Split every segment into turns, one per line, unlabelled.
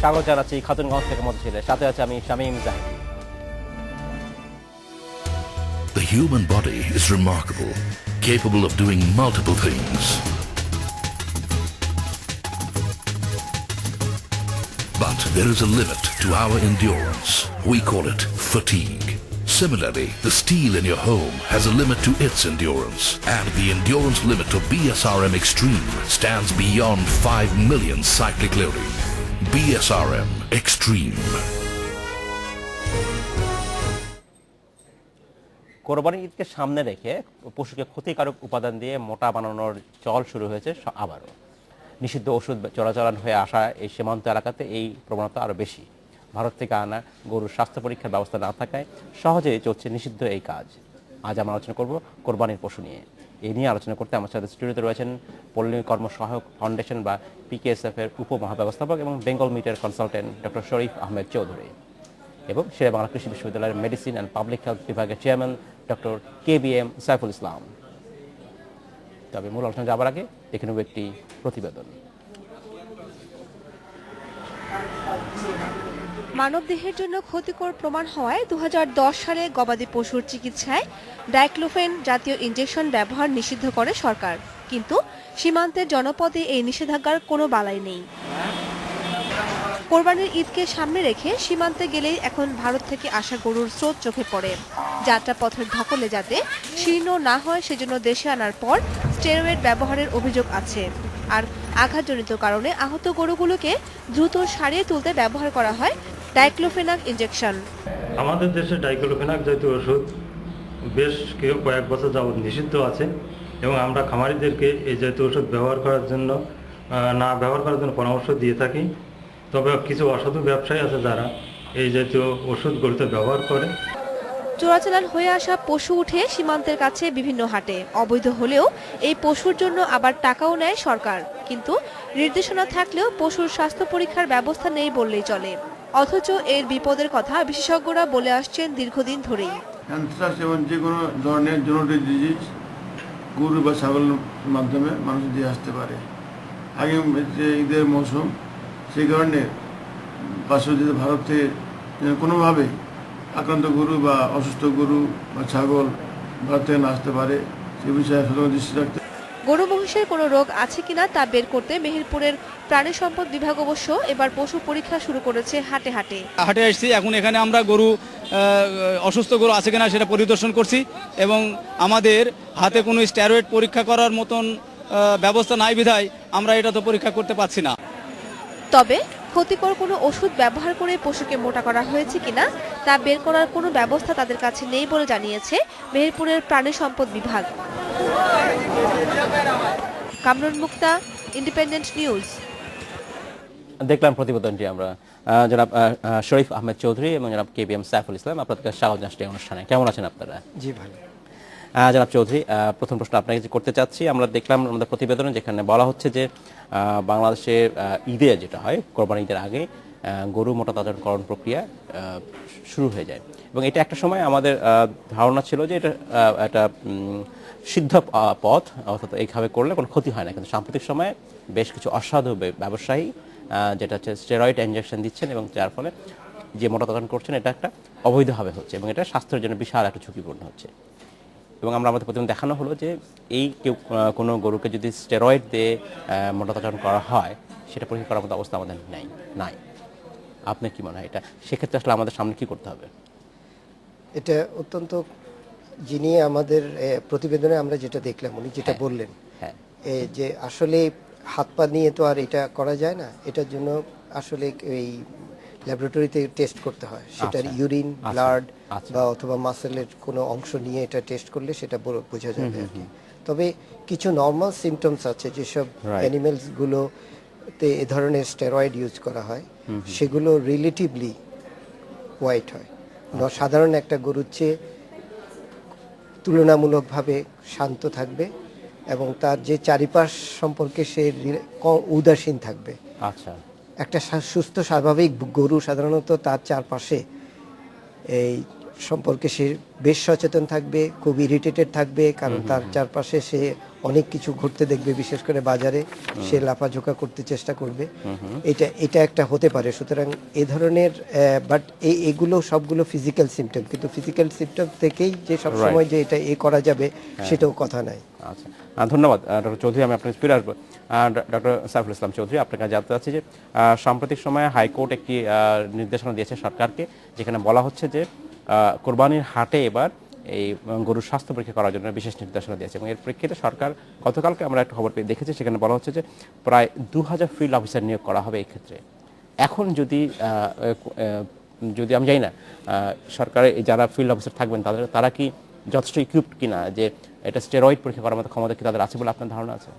স্বাগত জানাচ্ছি খাতুনগঞ্জ থেকে মধ্যে সাথে আছে আমি Shamim Zahid.
The human body is remarkable, capable of doing multiple things. But there is a limit to our endurance. We call it fatigue. Similarly, the steel in your home has a limit to its endurance, and the endurance limit of BSRM Extreme stands beyond 5 million cyclic loading. BSRM Extreme.
কোরবানি ঈদকে সামনে রেখে পশুকে ক্ষতিকারক উপাদান দিয়ে মোটা বানানোর চল শুরু হয়েছে আবারও। নিষিদ্ধ ওষুধ চলাচল হয়ে আসা এই সীমান্ত এলাকাতে এই প্রবণতা আরও বেশি। ভারত থেকে আনা গরুর স্বাস্থ্য পরীক্ষার ব্যবস্থা না থাকায় সহজেই চলছে নিষিদ্ধ এই কাজ। আজ আমরা আলোচনা করব কোরবানির পশু নিয়ে। এই নিয়ে আলোচনা করতে আমার সাথে স্টুডিওতে রয়েছেন পল্লী কর্মসহায়ক ফাউন্ডেশন বা PKSF এর উপমহাব্যবস্থাপক এবং বেঙ্গল মিটের কনসালটেন্ট ডক্টর শরীফ আহমেদ চৌধুরী এবং শেরে বাংলা কৃষি বিশ্ববিদ্যালয়ের মেডিসিন অ্যান্ড পাবলিক হেলথ বিভাগের chairman doctor KBM Saiful Islam. তবে মূল আলোচনা যাবার আগে দেখে নেব একটি প্রতিবেদন।
মানবদেহের জন্য ক্ষতিকর প্রমাণ হওয়ায় 2010 সালে গবাদি পশুর চিকিৎসায় ডাইক্লোফেন জাতীয় ইনজেকশন ব্যবহার নিষিদ্ধ করে সরকার, কিন্তু সীমান্তের জনপদে এই নিষেধাজ্ঞার কোনো বালাই নেই। কোরবানির ঈদকে সামনে রেখে সীমান্তে গেলেই এখন ভারত থেকে আসা গরুর স্রোত চোখে পড়ে। যাত্রাপথের ধকলে যাতে শীর্ণ না হয় সেজন্য দেশে আনার পর স্টেরয়েড ব্যবহারের অভিযোগ আছে, আর আঘাতজনিত কারণে আহত গরুগুলোকে দ্রুত সারিয়ে তুলতে ব্যবহার করা হয় ডাইক্লোফেনাক ইনজেকশন।
আমাদের দেশে ডাইক্লোফেনাক জাতীয় ওষুধ বেশ কয়েক বছর যাবৎ নিষিদ্ধ আছে এবং আমরা খামারিদেরকে এই জাতীয় ওষুধ ব্যবহার করার জন্য পরামর্শ দিয়ে থাকি। তবে কিছু অসাধু ব্যবসায়ী আছে যারা এই জাতীয় ওষুধ গরুতে ব্যবহার করে।
চোরাচালান হয়ে আসা পশু উঠে সীমান্তের কাছে বিভিন্ন হাটে অবৈধ হলেও এই পশুর জন্য আবার টাকাও নেয় সরকার, কিন্তু নির্দেশনা থাকলেও পশুর স্বাস্থ্য পরীক্ষার ব্যবস্থা নেই বললেই চলে। অথচ এর বিপদের কথা বিশেষজ্ঞরা বলে আসছেন দীর্ঘদিন ধরেই।
অ্যানথ্রাক্স এবং যে কোনো ধরনের জোনোটিক ডিজিজ গরু বা ছাগলের মাধ্যমে মানুষ দিয়ে আসতে পারে। আগে যে ঈদের মৌসুম, সেই কারণে পার্শ্ববর্তী ভারত থেকে কোনোভাবেই আক্রান্ত গরু বা অসুস্থ গরু বা ছাগল ভারত থেকে না আসতে পারে সে বিষয়ে সতর্ক দৃষ্টি রাখতে।
গরু মহিষের কোনো রোগ আছে কিনা তা বের করতে মেহেরপুরের প্রাণী সম্পদ বিভাগ অবশ্য এবার পশু পরীক্ষা শুরু করেছে হাটে হাটে।
হাটে আসছি, এখন এখানে আমরা গরু অসুস্থ গরু আছে কিনা সেটা পরিদর্শন করছি এবং আমাদের হাতে কোনো স্টেরয়েড পরীক্ষা করার মতন ব্যবস্থা নাই বিধায় আমরা এটা তো পরীক্ষা করতে পারছি না।
তবে ক্ষতিকর কোনো ওষুধ ব্যবহার করে পশুকে মোটা করা হয়েছে কিনা তা বের করার কোনো ব্যবস্থা তাদের কাছে নেই বলে জানিয়েছে মেহেরপুরের প্রাণী সম্পদ বিভাগ। কামরুন মুক্তা, ইন্ডিপেন্ডেন্ট নিউজ।
দেখলাম প্রতিবেদনটি আমরা। জনাব শরীফ আহমেদ চৌধুরী এবং জনাব KBM সাইফুল ইসলাম, আপনাদেরকে স্বাগত জানাচ্ছি অনুষ্ঠানে। কেমন আছেন আপনারা?
জি ভালো।
জনাব চৌধুরী, প্রথম প্রশ্ন আপনাকে করতে চাচ্ছি। আমরা দেখলাম আমাদের প্রতিবেদনে যেখানে বলা হচ্ছে যে বাংলাদেশে ঈদে যেটা হয় কোরবানি ঈদের আগে গরু মোটা তাজাকরণ প্রক্রিয়া শুরু হয়ে যায় এবং এটা একটা সময় আমাদের ধারণা ছিল যে এটা একটা সিদ্ধ পথ, অর্থাৎ এইভাবে করলে কোনো ক্ষতি হয় না, কিন্তু সাম্প্রতিক সময়ে বেশ কিছু অসাধু ব্যবসায়ী যেটা হচ্ছে স্টেরয়েড ইনজেকশন দিচ্ছেন এবং যার ফলে যে মোটা তাজাকরণ করছেন এটা একটা অবৈধভাবে হচ্ছে এবং এটা স্বাস্থ্যের জন্য বিশাল একটা ঝুঁকিপূর্ণ হচ্ছে। এবং আমরা আমাদের প্রথমে দেখানো হলো যে এই কেউ কোনো গরুকে যদি স্টেরয়েড দিয়ে মোটা তাজাকরণ করা হয় সেটা পরীক্ষা করার মতো অবস্থা আমাদের নাই। আপনার কি মনে হয় এটা সেক্ষেত্রে আসলে আমাদের সামনে কি করতে হবে?
এটা অত্যন্ত যিনি আমাদের প্রতিবেদনে আমরা যেটা দেখলাম উনি যেটা বললেন যে আসলে হাত পা নিয়ে তো আর এটা করা যায় না, এটার জন্য আসলে এই ল্যাবরেটরিতে টেস্ট করতে হয়, সেটার ইউরিন, ব্লাড বা অথবা মাসেলের কোনো অংশ নিয়ে এটা টেস্ট করলে সেটা বোঝা যাবে আর কি। তবে কিছু নর্মাল সিমটমস আছে যেসব অ্যানিমেলসগুলোতে এ ধরনের স্টেরয়েড ইউজ করা হয় সেগুলো রিলেটিভলি হোয়াইট হয়, সাধারণ একটা গরুর চেয়ে তুলনামূলকভাবে শান্ত থাকবে এবং তার যে চারিপাশ সম্পর্কে সে উদাসীন থাকবে।
আচ্ছা,
একটা সুস্থ স্বাভাবিক গরু সাধারণত তার চারপাশে এই সম্পর্কে সে বেশ সচেতন থাকবে, খুব ইরিটেটেড থাকবে, কারণ তার চারপাশে সে অনেক কিছু ঘুরতে দেখবে, বিশেষ করে বাজারে সে লাফাঝোঁকা করতে চেষ্টা করবে। এটা একটা হতে পারে। সুতরাং এ ধরনের বাট এগুলো সবগুলো ফিজিক্যাল সিমটম, কিন্তু ফিজিক্যাল সিমটম থেকেই যে সবসময় যে এটা করা যাবে সেটাও কথা নাই।
আচ্ছা, ধন্যবাদ ডক্টর চৌধুরী। আমি আপনাকে ফিরে আসবো। ডক্টর সাইফুল ইসলাম চৌধুরী, আপনার কাছে জানতে চাচ্ছি যে সাম্প্রতিক সময়ে হাইকোর্ট একটি নির্দেশনা দিয়েছে সরকারকে, যেখানে বলা হচ্ছে যে কোরবানির হাটে এবার এই গরুর স্বাস্থ্য পরীক্ষা করার জন্য বিশেষ নির্দেশনা দিয়েছে, এবং এর প্রেক্ষিতে সরকার গতকালকে আমরা একটা খবর পেয়ে দেখেছি, সেখানে বলা হচ্ছে যে প্রায় 2000 ফিল্ড অফিসার নিয়োগ করা হবে এই ক্ষেত্রে। এখন যদি আমি জানি না সরকারের যারা ফিল্ড অফিসার থাকবেন তারা কি যথেষ্ট ইকুইপড কিনা, যে এটা স্টেরয়েড পরীক্ষা করার মতো ক্ষমতা কি তাদের আছে বলে আপনার ধারণা আছে?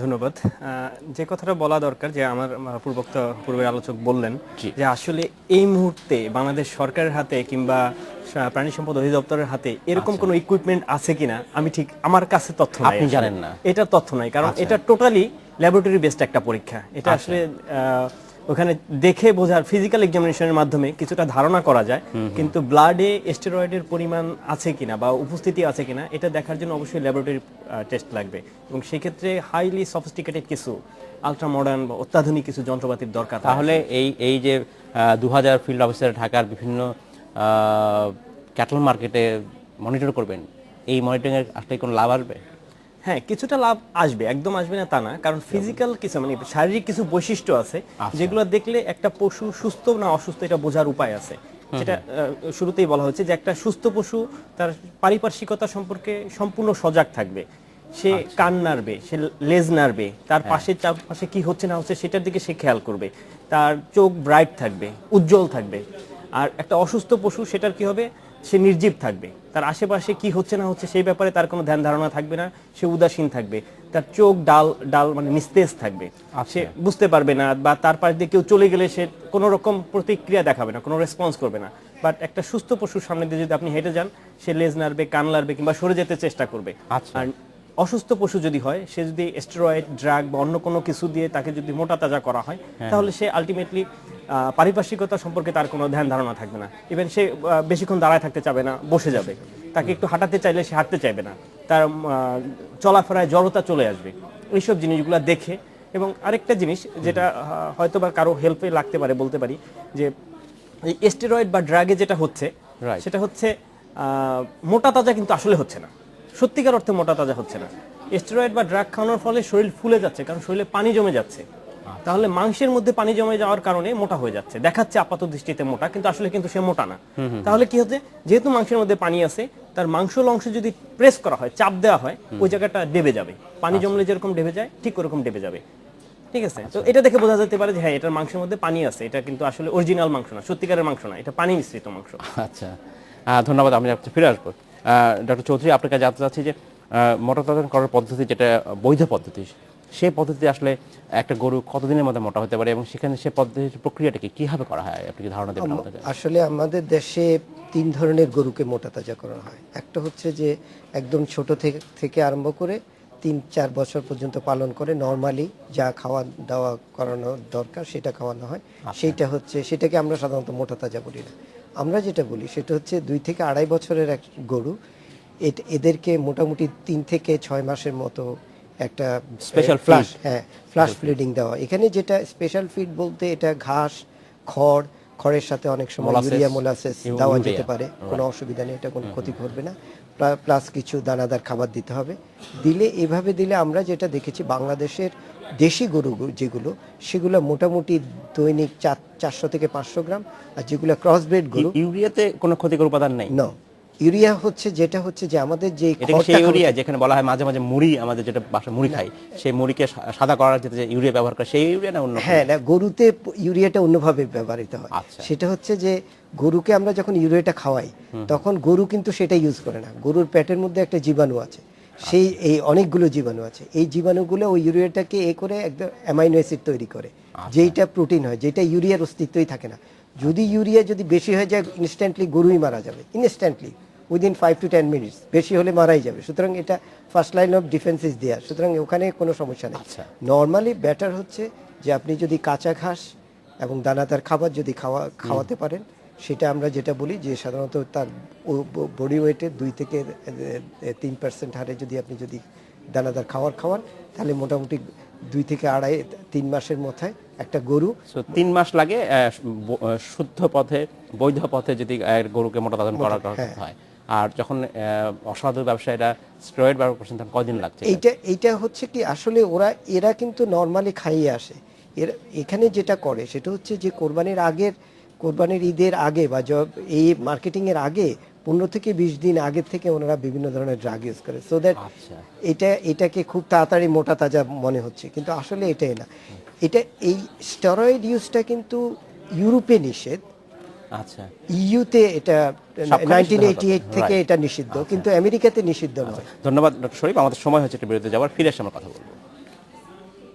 ধন্যবাদ। যে কথাটা বলা দরকার, যে আমার পূর্বের আলোচক বললেন যে আসলে এই মুহূর্তে বাংলাদেশ সরকারের হাতে কিংবা প্রাণী সম্পদ অধিদপ্তরের হাতে এরকম কোনো ইকুইপমেন্ট আছে কিনা আমি ঠিক, আমার কাছে তথ্য নাই।
আপনি জানেন না?
এটা তথ্য নাই, কারণ এটা টোটালি ল্যাবরেটরি বেসড একটা পরীক্ষা। এটা আসলে ওখানে দেখে বোঝার, ফিজিক্যাল এক্সামিনেশনের মাধ্যমে কিছুটা ধারণা করা যায়, কিন্তু ব্লাডে স্টেরয়েডের পরিমাণ আছে কিনা বা উপস্থিতি আছে কিনা এটা দেখার জন্য অবশ্যই ল্যাবরেটরি টেস্ট লাগবে, এবং সেক্ষেত্রে হাইলি সফিস্টিকেটেড কিছু আলট্রা মডার্ন বা অত্যাধুনিক কিছু যন্ত্রপাতির দরকার।
তাহলে এই যে 2000 ফিল্ড অফিসার ঢাকার বিভিন্ন ক্যাটল মার্কেটে মনিটর করবেন, এই মনিটরিংয়ের আসলে কোনো লাভ আসবে?
হ্যাঁ, কিছুটা লাভ আসবে, একদম আসবে না তা না, কারণ ফিজিক্যাল কিছু মানে শারীরিক কিছু বৈশিষ্ট্য আছে যেগুলো দেখলে একটা পশু সুস্থ না অসুস্থ এটা বোঝার উপায় আছে। যেটা শুরুতেই বলা হচ্ছে যে একটা সুস্থ পশু তার পারিপার্শ্বিকতা সম্পর্কে সম্পূর্ণ সজাগ থাকবে, সে কান নাড়বে, সে লেজ নাড়বে, তার পাশে চারপাশে কি হচ্ছে না হচ্ছে সেটার দিকে সে খেয়াল করবে, তার চোখ ব্রাইট থাকবে, উজ্জ্বল থাকবে। আর একটা অসুস্থ পশু সেটার কি হবে, সে নির্জীব থাকবে, তার আশেপাশে কি হচ্ছে না হচ্ছে সেই ব্যাপারে তার কোনো ধ্যান ধারণা থাকবে না, সে উদাসীন থাকবে, তার চোখ ডাল মানে নিস্তেজ থাকবে, সে বুঝতে পারবে না, বা তার পাশ দিয়ে কেউ চলে গেলে সে কোনো রকম প্রতিক্রিয়া দেখাবে না, কোনো রেসপন্স করবে না। বাট একটা সুস্থ পশুর সামনে দিয়ে যদি আপনি হেঁটে যান, সে লেজ নাড়বে, কান নাড়বে, কিংবা সরে যেতে চেষ্টা করবে। আর অসুস্থ পশু যদি হয়, সে যদি স্টেরয়েড, ড্রাগ বা অন্য কোনো কিছু দিয়ে তাকে যদি মোটা তাজা করা হয়, তাহলে সে আলটিমেটলি পারিপার্শ্বিকতা সম্পর্কে তার কোনো ধ্যান ধারণা থাকবে না। ইভেন সে বেশিক্ষণ দাঁড়ায় থাকতে চাবে না, বসে যাবে। তাকে একটু হাঁটাতে চাইলে সে হাঁটতে চাইবে না, তার চলাফেরায় জড়তা চলে আসবে। এইসব জিনিসগুলো দেখে, এবং আরেকটা জিনিস যেটা হয়তো বা কারো হেল্পে লাগতে পারে, বলতে পারি যে এই স্টেরয়েড বা ড্রাগে যেটা হচ্ছে সেটা হচ্ছে মোটা তাজা কিন্তু আসলে হচ্ছে না, সত্যিকার অর্থে মোটা তাজা হচ্ছে না। স্টেরয়েড বা ড্রাগ খাওয়ানোর ফলে শরীর ফুলে যাচ্ছে, কারণ শরীরে পানি জমে যাচ্ছে। তাহলে মাংসের মধ্যে পানি জমে যাওয়ার কারণে মোটা হয়ে যাচ্ছে, দেখাচ্ছে আপাত দৃষ্টিতে মোটা, কিন্তু আসলে কিন্তু সে মোটা না। তাহলে কি হচ্ছে, যেহেতু মাংসের মধ্যে পানি আছে, তার মাংসল অংশে যদি প্রেস করা হয়, চাপ দেওয়া হয়, ওই জায়গাটা ডেবে যাবে। পানি জমলে যেরকম ডেবে যায় ঠিক ওরকম ডেবে যাবে। ঠিক আছে, তো এটা দেখে বোঝা যেতে পারে যে হ্যাঁ, এটার মাংসের মধ্যে পানি আছে, এটা কিন্তু আসলে অরিজিনাল মাংস না, সত্যিকারের মাংস না, এটা পানি মিশ্রিত মাংস।
আচ্ছা, ধন্যবাদ। আমি আপনাকে ফিরে আসবো। ডক্টর চৌধুরী, আপনার কাছে জানতে চাচ্ছি যে মোটা তাজা করার পদ্ধতি, যেটা বৈধ পদ্ধতি, সেই পদ্ধতি আসলে একটা গরু কতদিনের মধ্যে মোটা হতে পারে, এবং সেখানে সে পদ্ধতির প্রক্রিয়াটাকে কিভাবে করা হয়, আপনি কি ধারণা দেবেন আমাদের?
আসলে আমাদের দেশে 3 ধরনের গরুকে মোটা তাজা করা হয়। একটা হচ্ছে যে একদম ছোট থেকে আরম্ভ করে 3-4 বছর পর্যন্ত পালন করে নর্মালি যা খাওয়া দাওয়া করানো দরকার সেটা খাওয়ানো হয়। সেটাকে আমরা সাধারণত মোটা তাজা বলি না। আমরা যেটা বলি সেটা হচ্ছে 2 থেকে 2.5 বছরের এক গরু, এদেরকে মোটামুটি 3 থেকে 6 মাসের মতো একটা
স্পেশাল
ফ্লাশ ফিডিং দেওয়া। এখানে যেটা স্পেশাল ফিড বলতে এটা ঘাস, খড়ের সাথে অনেক সময় ইউরিয়া, মোলাসেস দেওয়া যেতে পারে, কোনো অসুবিধা নেই, এটা কোনো ক্ষতি করবে না। প্লাস কিছু দানাদার খাবার দিতে হবে। এভাবে দিলে আমরা যেটা দেখেছি, বাংলাদেশের দেশি গরু যেগুলো, সেগুলো মোটামুটি দৈনিক 400 থেকে 500 গ্রাম, আর যেগুলো ক্রসব্রেড গরু,
ইউরিয়াতে কোনো ক্ষতিকর উপাদান নেই।
না, ইউরিয়া হচ্ছে যেটা হচ্ছে যে আমাদের যে
ইউরিয়া, যেখানে বলা হয় মাঝে মাঝে মুড়ি, আমাদের যেটা বাসা মুড়ি খাই, সেই মুড়িকে সাদা করার যে ইউরিয়া ব্যবহার করে, সেই ইউরিয়া না অন্য?
হ্যাঁ, না, গরুতে ইউরিয়াটা অন্যভাবে ব্যবহৃত হয়। সেটা হচ্ছে যে গরুকে আমরা যখন ইউরিয়াটা খাওয়াই, তখন গরু কিন্তু সেটা ইউজ করে না। গরুর পেটের মধ্যে একটা জীবাণু আছে, এই অনেকগুলো জীবাণু আছে। এই জীবাণুগুলো ওই ইউরিয়াটাকে করে একদম অ্যামাইনো অ্যাসিড তৈরি করে, যেইটা প্রোটিন হয়, যেটা ইউরিয়ার অস্তিত্বই থাকে না। যদি ইউরিয়া বেশি হয়ে যায়, ইনস্ট্যান্টলি গরুই মারা যাবে, ইনস্ট্যান্টলি উইদিন 5 to 10 মিনিটস, বেশি হলে মারাই যাবে। সুতরাং এটা first line of defence is there, সুতরাং ওখানে কোনো সমস্যা নেই। নর্মালি বেটার হচ্ছে যে আপনি যদি কাঁচা ঘাস এবং দানাদার খাবার যদি খাওয়াতে পারেন, সেটা আমরা যেটা বলি যে সাধারণত তার বডি ওয়েটের 2 থেকে 3% হারে যদি আপনি যদি দানাদার খাওয়ান তাহলে মোটামুটি 2 থেকে 3 মাসের মাথায় একটা গরু
So, 3 মাস লাগে শুদ্ধ পথে বৈধ পথে যদি গরুকে মোটা তাজান করা
হ্যাঁ।
হয়, আর যখন অসাধু ব্যবসায়ীরা স্টেরয়েড ব্যবহার করছেন তখন কয়দিন লাগছে?
এইটা হচ্ছে কি আসলে এরা কিন্তু নর্মালি খাইয়ে আসে। এখানে যেটা করে সেটা হচ্ছে যে কোরবানির ঈদের আগে বা এই মার্কেটিং এর আগে 15 থেকে 20 দিন আগে থেকে ওনারা বিভিন্ন ধরনের ড্রাগ ইউজ করে, সো দ্যাট এটাকে খুব তাড়াতাড়ি মোটা তাজা মনে হচ্ছে, কিন্তু আসলে এটাই না। এই স্টেরয়েড ইউজটা কিন্তু ইউরোপে নিষেধ,
আচ্ছা,
ইইউতে এটা
সবখানে
1988 থেকে
Right.
এটা নিষিদ্ধ, কিন্তু আমেরিকাতে নিষিদ্ধ নয়।
ধন্যবাদ ডক্টর শরীফ। আমাদের সময় হচ্ছে একটি বিরতিতে যাবার, ফিরে এসে আমরা কথা বলবো।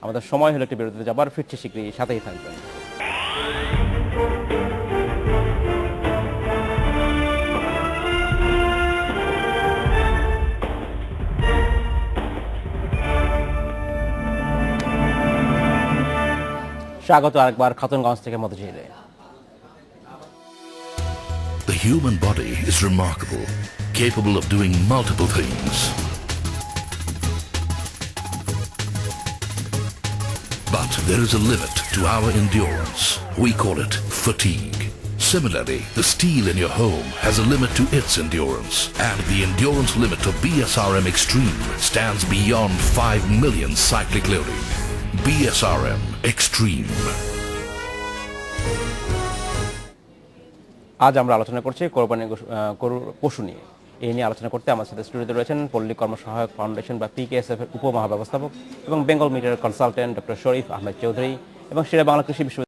আমাদের সময় হলো একটি বিরতিতে যাবার, ফিরছি শীঘ্রই, সাথেই থাকবেন। স্বাগত আরেকবার খাতুনগঞ্জ থেকে মতিঝিলে।
The human body is remarkable, capable of doing multiple things. But there is a limit to our endurance. We call it fatigue. Similarly, the steel in your home has a limit to its endurance, and the endurance limit of BSRM Extreme stands beyond 5 million cyclic loading. BSRM Extreme.
আজ আমরা আলোচনা করছি কোরবানি গরুর পশু নিয়ে। এই নিয়ে আলোচনা করতে আমার সাথে স্টুডিওতে রয়েছেন পল্লী কর্মসহায়ক ফাউন্ডেশন বা PKSF এর উপমহাব্যবস্থাপক এবং বেঙ্গল মিডিয়ার কনসালটেন্ট ডক্টর শরীফ আহমেদ চৌধুরী এবং শেরে বাংলা কৃষি বিশ্ববিদ্যালয়